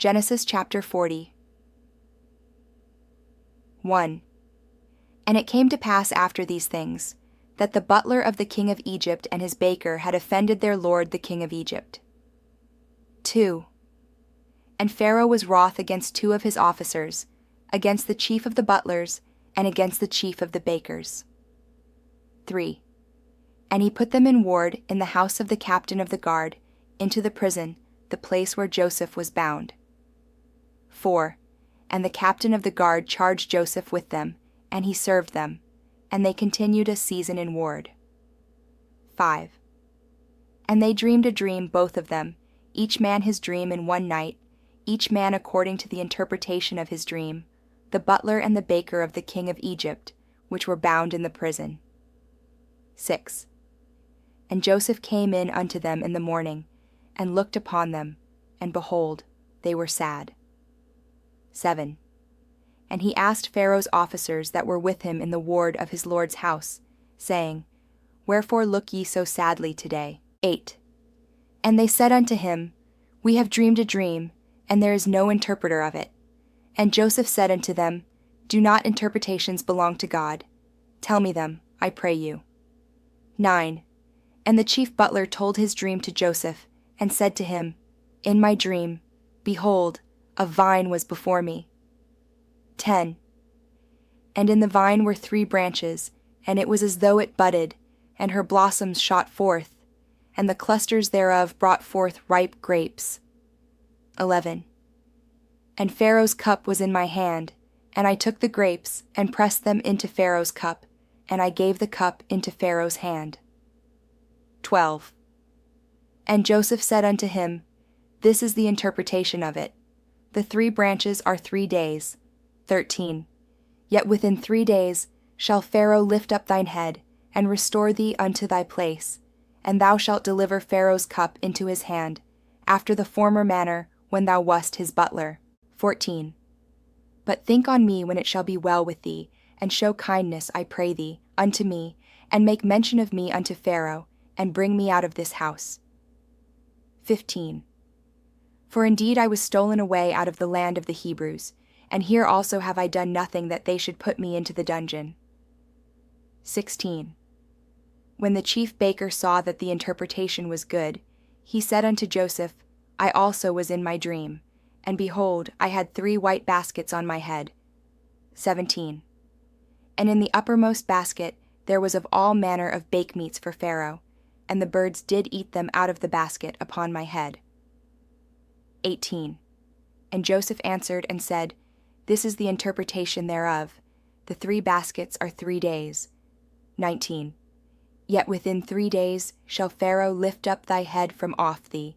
Genesis chapter 40. 1. And it came to pass after these things, that the butler of the king of Egypt and his baker had offended their lord the king of Egypt. 2. And Pharaoh was wroth against 2 of his officers, against the chief of the butlers, and against the chief of the bakers. 3. And he put them in ward in the house of the captain of the guard, into the prison, the place where Joseph was bound. 4. And the captain of the guard charged Joseph with them, and he served them, and they continued a season in ward. 5. And they dreamed a dream, both of them, each man his dream in one night, each man according to the interpretation of his dream, the butler and the baker of the king of Egypt, which were bound in the prison. 6. And Joseph came in unto them in the morning, and looked upon them, and behold, they were sad. 7. And he asked Pharaoh's officers that were with him in the ward of his lord's house, saying, Wherefore look ye so sadly today? 8. And they said unto him, We have dreamed a dream, and there is no interpreter of it. And Joseph said unto them, Do not interpretations belong to God? Tell me them, I pray you. 9. And the chief butler told his dream to Joseph, and said to him, In my dream, behold, a vine was before me. 10. And in the vine were 3 branches, and it was as though it budded, and her blossoms shot forth, and the clusters thereof brought forth ripe grapes. 11. And Pharaoh's cup was in my hand, and I took the grapes, and pressed them into Pharaoh's cup, and I gave the cup into Pharaoh's hand. 12. And Joseph said unto him, This is the interpretation of it. The 3 branches are 3 days. 13. Yet within 3 days shall Pharaoh lift up thine head, and restore thee unto thy place, and thou shalt deliver Pharaoh's cup into his hand, after the former manner when thou wast his butler. 14. But think on me when it shall be well with thee, and show kindness, I pray thee, unto me, and make mention of me unto Pharaoh, and bring me out of this house. 15. For indeed I was stolen away out of the land of the Hebrews, and here also have I done nothing that they should put me into the dungeon. 16. When the chief baker saw that the interpretation was good, he said unto Joseph, I also was in my dream, and behold, I had 3 white baskets on my head. 17. And in the uppermost basket there was of all manner of bakemeats for Pharaoh, and the birds did eat them out of the basket upon my head. 18. And Joseph answered and said, This is the interpretation thereof. The 3 baskets are 3 days. 19. Yet within 3 days shall Pharaoh lift up thy head from off thee,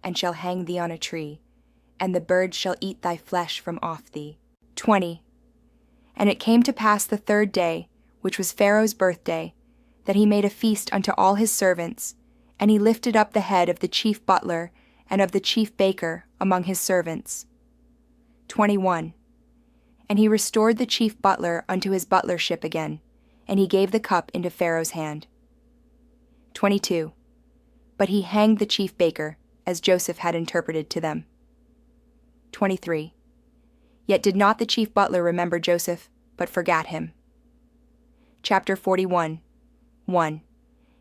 and shall hang thee on a tree, and the birds shall eat thy flesh from off thee. 20. And it came to pass the 3rd day, which was Pharaoh's birthday, that he made a feast unto all his servants, and he lifted up the head of the chief butler and of the chief baker among his servants. 21. And he restored the chief butler unto his butlership again, and he gave the cup into Pharaoh's hand. 22. But he hanged the chief baker, as Joseph had interpreted to them. 23. Yet did not the chief butler remember Joseph, but forgat him. Chapter 41. 1.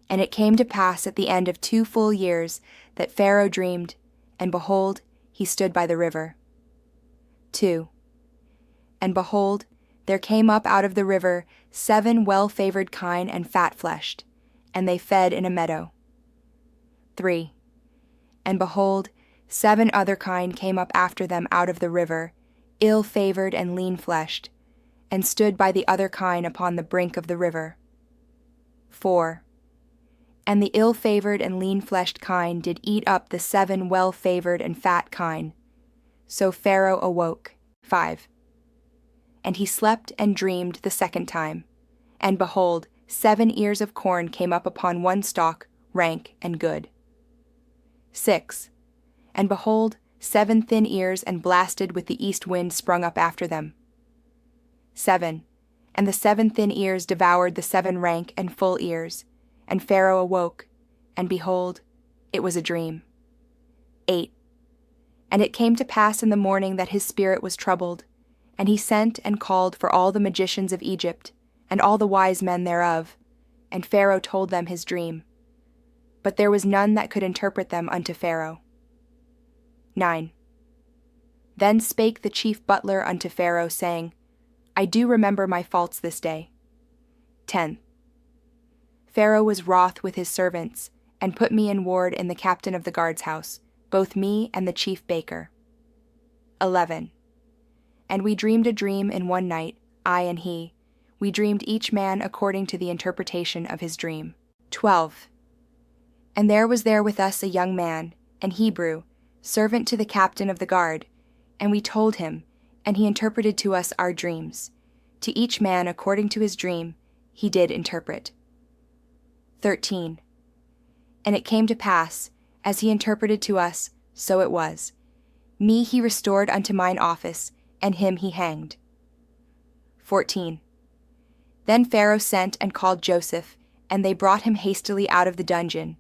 And it came to pass at the end of 2 full years that Pharaoh dreamed, and behold, he stood by the river. 2. And behold, there came up out of the river 7 well-favored kine and fat-fleshed, and they fed in a meadow. 3. And behold, 7 other kine came up after them out of the river, ill-favored and lean-fleshed, and stood by the other kine upon the brink of the river. 4. And the ill-favored and lean-fleshed kine did eat up the 7 well-favored and fat kine. So Pharaoh awoke. 5. And he slept and dreamed the 2nd time, and behold, 7 ears of corn came up upon one stalk, rank and good. 6. And behold, 7 thin ears and blasted with the east wind sprung up after them. 7. And the 7 thin ears devoured the 7 rank and full ears, and Pharaoh awoke, and behold, it was a dream. 8. And it came to pass in the morning that his spirit was troubled, and he sent and called for all the magicians of Egypt, and all the wise men thereof, and Pharaoh told them his dream. But there was none that could interpret them unto Pharaoh. 9. Then spake the chief butler unto Pharaoh, saying, I do remember my faults this day. 10. Pharaoh was wroth with his servants, and put me in ward in the captain of the guard's house, both me and the chief baker. 11. And we dreamed a dream in one night, I and he. We dreamed each man according to the interpretation of his dream. 12. And there was there with us a young man, an Hebrew, servant to the captain of the guard, and we told him, and he interpreted to us our dreams. To each man according to his dream he did interpret. 13. And it came to pass, as he interpreted to us, so it was. Me he restored unto mine office, and him he hanged. 14. Then Pharaoh sent and called Joseph, and they brought him hastily out of the dungeon.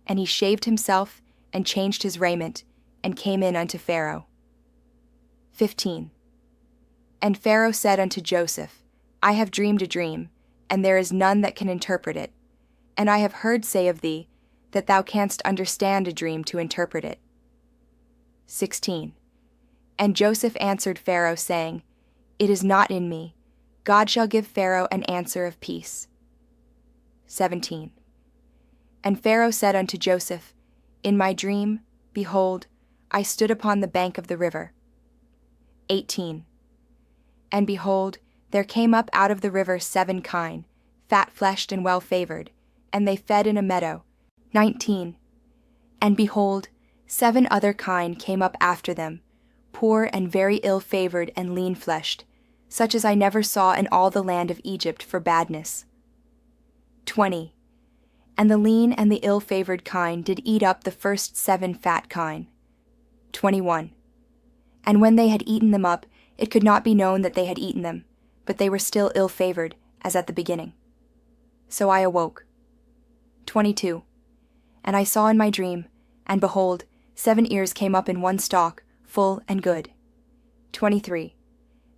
And he shaved himself, and changed his raiment, and came in unto Pharaoh. 15. And Pharaoh said unto Joseph, I have dreamed a dream, and there is none that can interpret it. And I have heard say of thee, that thou canst understand a dream to interpret it. 16. And Joseph answered Pharaoh, saying, It is not in me. God shall give Pharaoh an answer of peace. 17. And Pharaoh said unto Joseph, In my dream, behold, I stood upon the bank of the river. 18. And behold, there came up out of the river 7 kine, fat-fleshed and well-favored, and they fed in a meadow. 19. And behold, 7 other kine came up after them, poor and very ill-favored and lean-fleshed, such as I never saw in all the land of Egypt for badness. 20. And the lean and the ill-favored kine did eat up the first 7 fat kine. 21. And when they had eaten them up, it could not be known that they had eaten them, but they were still ill-favored, as at the beginning. So I awoke. 22. And I saw in my dream, and behold, 7 ears came up in one stalk, full and good. 23.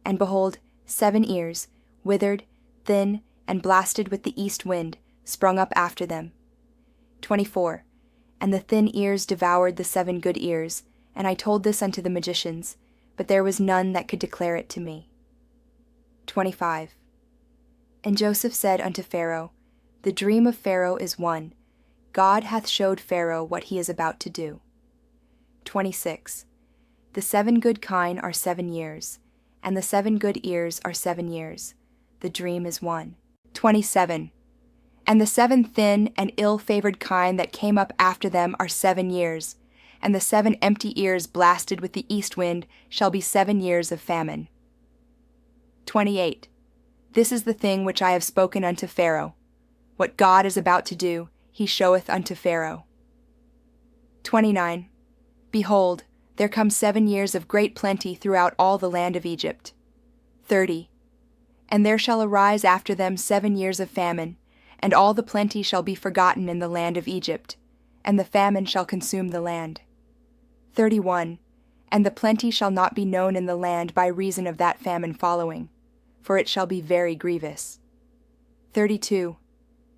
And behold, 7 ears, withered, thin, and blasted with the east wind, sprung up after them. 24. And the thin ears devoured the 7 good ears, and I told this unto the magicians, but there was none that could declare it to me. 25. And Joseph said unto Pharaoh, The dream of Pharaoh is one. God hath showed Pharaoh what he is about to do. 26. The 7 good kine are 7 years, and the 7 good ears are 7 years. The dream is one. 27. And the 7 thin and ill-favored kine that came up after them are 7 years, and the 7 empty ears blasted with the east wind shall be 7 years of famine. 28. This is the thing which I have spoken unto Pharaoh. What God is about to do, he showeth unto Pharaoh. 29. Behold, there come 7 years of great plenty throughout all the land of Egypt. 30. And there shall arise after them 7 years of famine, and all the plenty shall be forgotten in the land of Egypt, and the famine shall consume the land. 31. And the plenty shall not be known in the land by reason of that famine following, for it shall be very grievous. 32.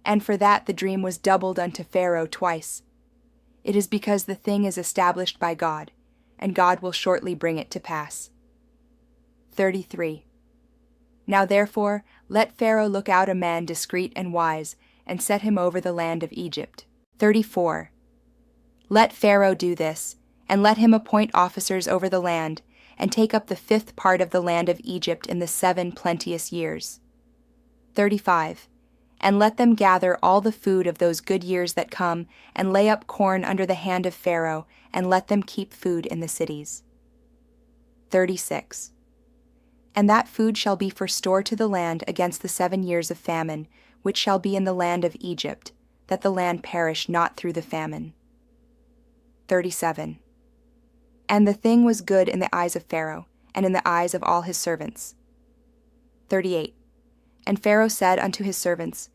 And for that the dream was doubled unto Pharaoh twice. It is because the thing is established by God, and God will shortly bring it to pass. 33. Now therefore let Pharaoh look out a man discreet and wise, and set him over the land of Egypt. 34. Let Pharaoh do this, and let him appoint officers over the land, and take up the 5th part of the land of Egypt in the 7 plenteous years. 35. And let them gather all the food of those good years that come, and lay up corn under the hand of Pharaoh, and let them keep food in the cities. 36. And that food shall be for store to the land against the 7 years of famine, which shall be in the land of Egypt, that the land perish not through the famine. 37. And the thing was good in the eyes of Pharaoh, and in the eyes of all his servants. 38. And Pharaoh said unto his servants,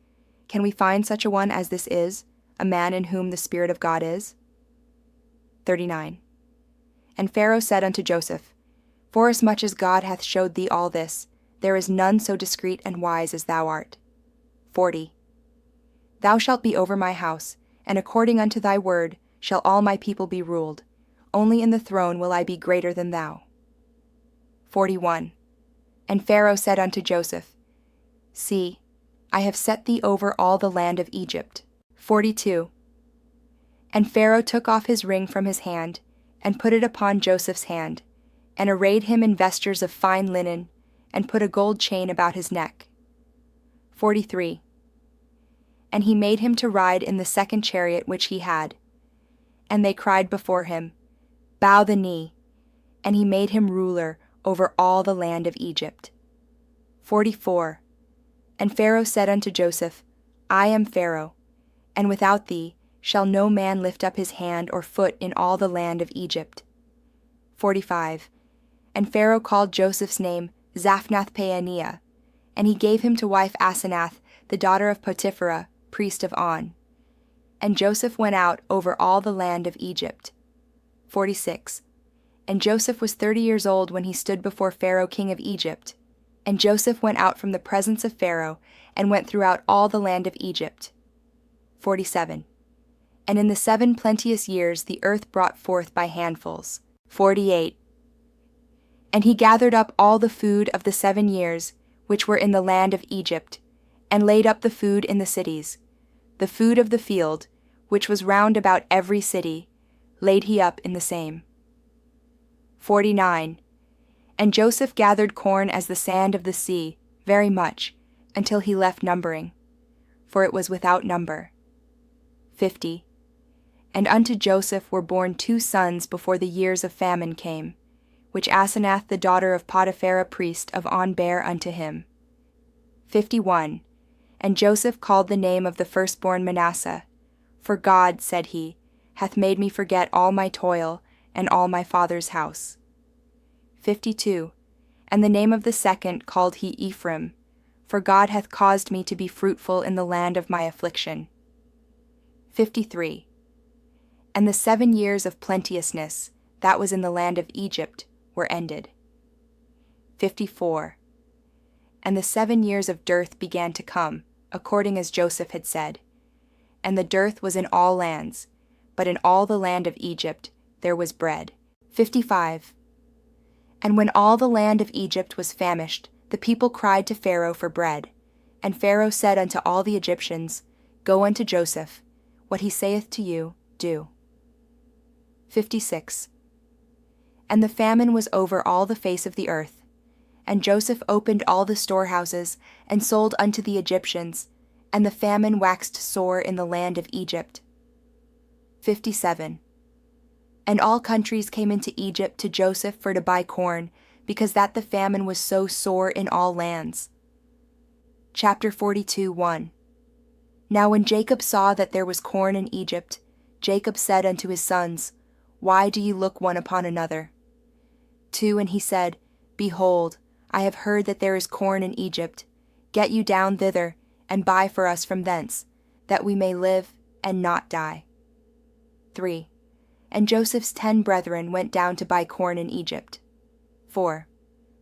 Can we find such a one as this is, a man in whom the Spirit of God is? 39. And Pharaoh said unto Joseph, Forasmuch as God hath showed thee all this, there is none so discreet and wise as thou art. 40. Thou shalt be over my house, and according unto thy word shall all my people be ruled. Only in the throne will I be greater than thou. 41. And Pharaoh said unto Joseph, See, I have set thee over all the land of Egypt. 42. And Pharaoh took off his ring from his hand, and put it upon Joseph's hand, and arrayed him in vestures of fine linen, and put a gold chain about his neck. 43. And he made him to ride in the second chariot which he had. And they cried before him, Bow the knee. And he made him ruler over all the land of Egypt. 44. And Pharaoh said unto Joseph, I am Pharaoh, and without thee shall no man lift up his hand or foot in all the land of Egypt. 45. And Pharaoh called Joseph's name Zaphnath-Paaneah, and he gave him to wife Asenath, the daughter of Potiphera, priest of On. And Joseph went out over all the land of Egypt. 46. And Joseph was 30 years old when he stood before Pharaoh king of Egypt. And Joseph went out from the presence of Pharaoh, and went throughout all the land of Egypt. 47. And in the 7 plenteous years the earth brought forth by handfuls. 48. And he gathered up all the food of the 7 years, which were in the land of Egypt, and laid up the food in the cities. The food of the field, which was round about every city, laid he up in the same. 49. And Joseph gathered corn as the sand of the sea, very much, until he left numbering, for it was without number. 50. And unto Joseph were born 2 sons before the years of famine came, which Asenath the daughter of Potiphera priest of On bare unto him. 51. And Joseph called the name of the firstborn Manasseh, for God, said he, hath made me forget all my toil and all my father's house. 52. And the name of the second called he Ephraim, for God hath caused me to be fruitful in the land of my affliction. 53. And the 7 years of plenteousness, that was in the land of Egypt, were ended. 54. And the 7 years of dearth began to come, according as Joseph had said. And the dearth was in all lands, but in all the land of Egypt there was bread. 55. And when all the land of Egypt was famished, the people cried to Pharaoh for bread. And Pharaoh said unto all the Egyptians, Go unto Joseph, what he saith to you, do. 56. And the famine was over all the face of the earth. And Joseph opened all the storehouses, and sold unto the Egyptians, and the famine waxed sore in the land of Egypt. 57. And all countries came into Egypt to Joseph for to buy corn, because that the famine was so sore in all lands. Chapter 42:1. Now when Jacob saw that there was corn in Egypt, Jacob said unto his sons, Why do ye look one upon another? 2. And he said, Behold, I have heard that there is corn in Egypt. Get you down thither, and buy for us from thence, that we may live and not die. 3. And Joseph's 10 brethren went down to buy corn in Egypt. 4.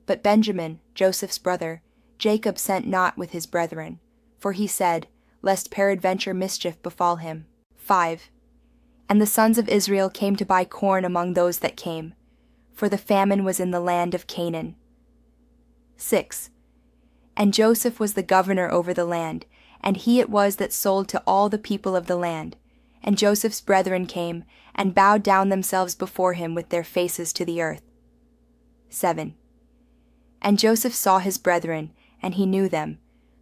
But Benjamin, Joseph's brother, Jacob sent not with his brethren, for he said, Lest peradventure mischief befall him. 5. And the sons of Israel came to buy corn among those that came, for the famine was in the land of Canaan. 6. And Joseph was the governor over the land, and he it was that sold to all the people of the land. And Joseph's brethren came, and bowed down themselves before him with their faces to the earth. 7. And Joseph saw his brethren, and he knew them,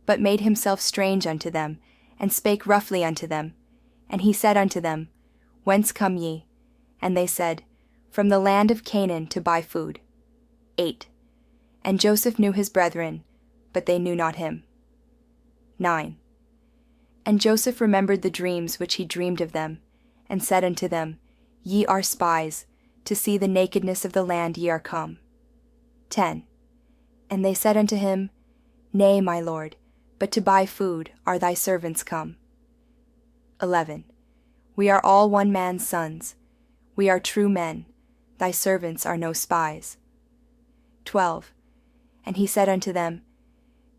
but made himself strange unto them, and spake roughly unto them. And he said unto them, Whence come ye? And they said, From the land of Canaan to buy food. 8. And Joseph knew his brethren, but they knew not him. 9. And Joseph remembered the dreams which he dreamed of them, and said unto them, Ye are spies, to see the nakedness of the land ye are come. 10. And they said unto him, Nay, my lord, but to buy food are thy servants come. 11. We are all one man's sons. We are true men, thy servants are no spies. 12. And he said unto them,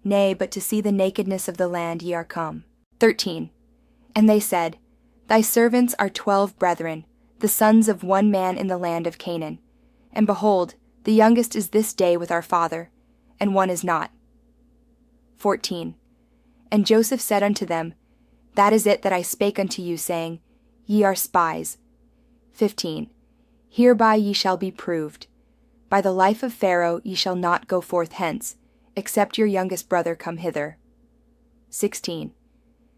Nay, but to see the nakedness of the land ye are come. 13. And they said, Thy servants are 12 brethren, the sons of one man in the land of Canaan. And behold, the youngest is this day with our father, and one is not. 14. And Joseph said unto them, That is it that I spake unto you, saying, Ye are spies. 15. Hereby ye shall be proved. By the life of Pharaoh ye shall not go forth hence, except your youngest brother come hither. 16.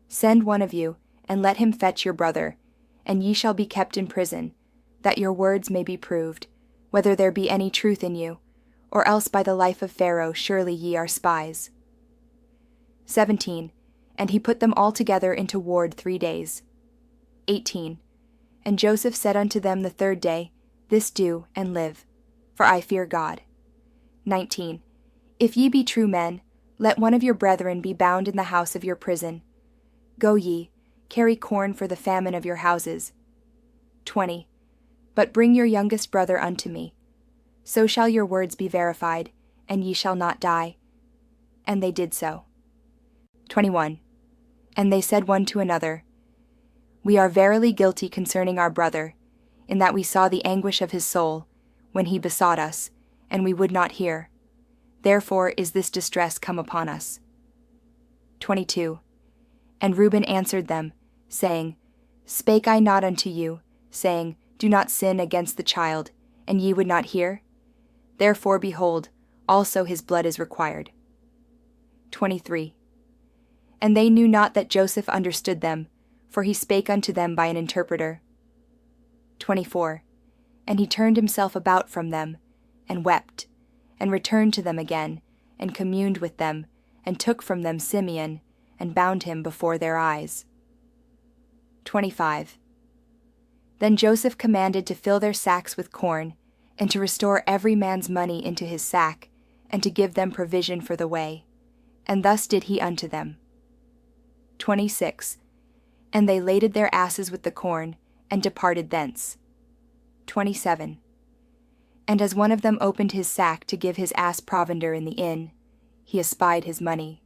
Send one of you, and let him fetch your brother, and ye shall be kept in prison, that your words may be proved, whether there be any truth in you, or else by the life of Pharaoh surely ye are spies. 17. And he put them all together into ward 3 days. 18. And Joseph said unto them the 3rd day, This do, and live, for I fear God. 19. If ye be true men, let one of your brethren be bound in the house of your prison. Go ye, carry corn for the famine of your houses. 20. But bring your youngest brother unto me. So shall your words be verified, and ye shall not die. And they did so. 21. And they said one to another, We are verily guilty concerning our brother, in that we saw the anguish of his soul, when he besought us, and we would not hear. Therefore is this distress come upon us. 22. And Reuben answered them, saying, Spake I not unto you, saying, Do not sin against the child, and ye would not hear? Therefore, behold, also his blood is required. 23. And they knew not that Joseph understood them, for he spake unto them by an interpreter. 24. And he turned himself about from them, and wept, and returned to them again, and communed with them, and took from them Simeon, and bound him before their eyes. 25. Then Joseph commanded to fill their sacks with corn, and to restore every man's money into his sack, and to give them provision for the way. And thus did he unto them. 26. And they laded their asses with the corn, and departed thence. 27. And as one of them opened his sack to give his ass provender in the inn, he espied his money.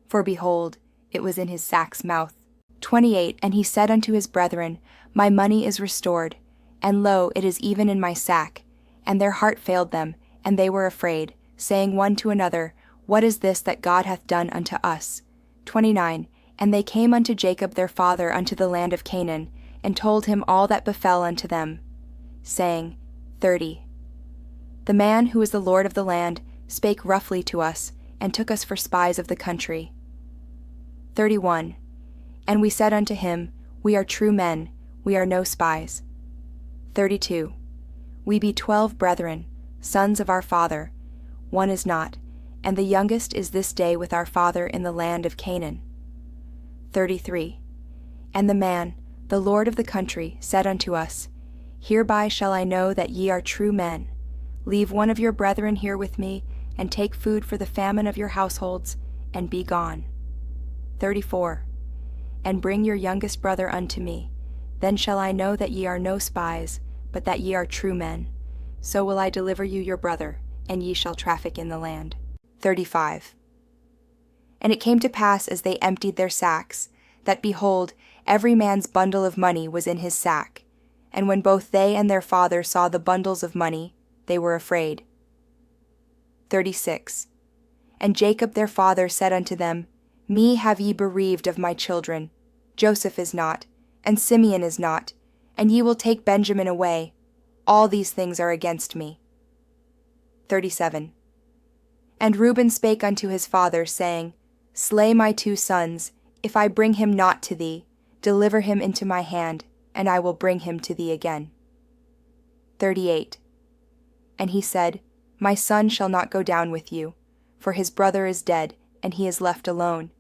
For behold, it was in his sack's mouth. 28. And he said unto his brethren, My money is restored, and lo, it is even in my sack. And their heart failed them, and they were afraid, saying one to another, What is this that God hath done unto us? 29. And they came unto Jacob their father unto the land of Canaan, and told him all that befell unto them, saying, 30. The man who is the Lord of the land spake roughly to us, and took us for spies of the country. 31. And we said unto him, We are true men, we are no spies. 32. We be 12 brethren, sons of our father, one is not, and the youngest is this day with our father in the land of Canaan. 33. And the man, the Lord of the country, said unto us, Hereby shall I know that ye are true men. Leave one of your brethren here with me, and take food for the famine of your households, and be gone. 34. And bring your youngest brother unto me. Then shall I know that ye are no spies, but that ye are true men. So will I deliver you your brother, and ye shall traffic in the land. 35. And it came to pass as they emptied their sacks, that behold, every man's bundle of money was in his sack. And when both they and their father saw the bundles of money, they were afraid. 36. And Jacob their father said unto them, Me have ye bereaved of my children. Joseph is not, and Simeon is not, and ye will take Benjamin away. All these things are against me. 37. And Reuben spake unto his father, saying, Slay my 2 sons, if I bring him not to thee, deliver him into my hand, and I will bring him to thee again. 38. And he said, My son shall not go down with you, for his brother is dead, and he is left alone.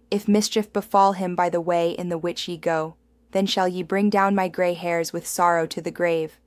If mischief befall him by the way in the which ye go, then shall ye bring down my grey hairs with sorrow to the grave.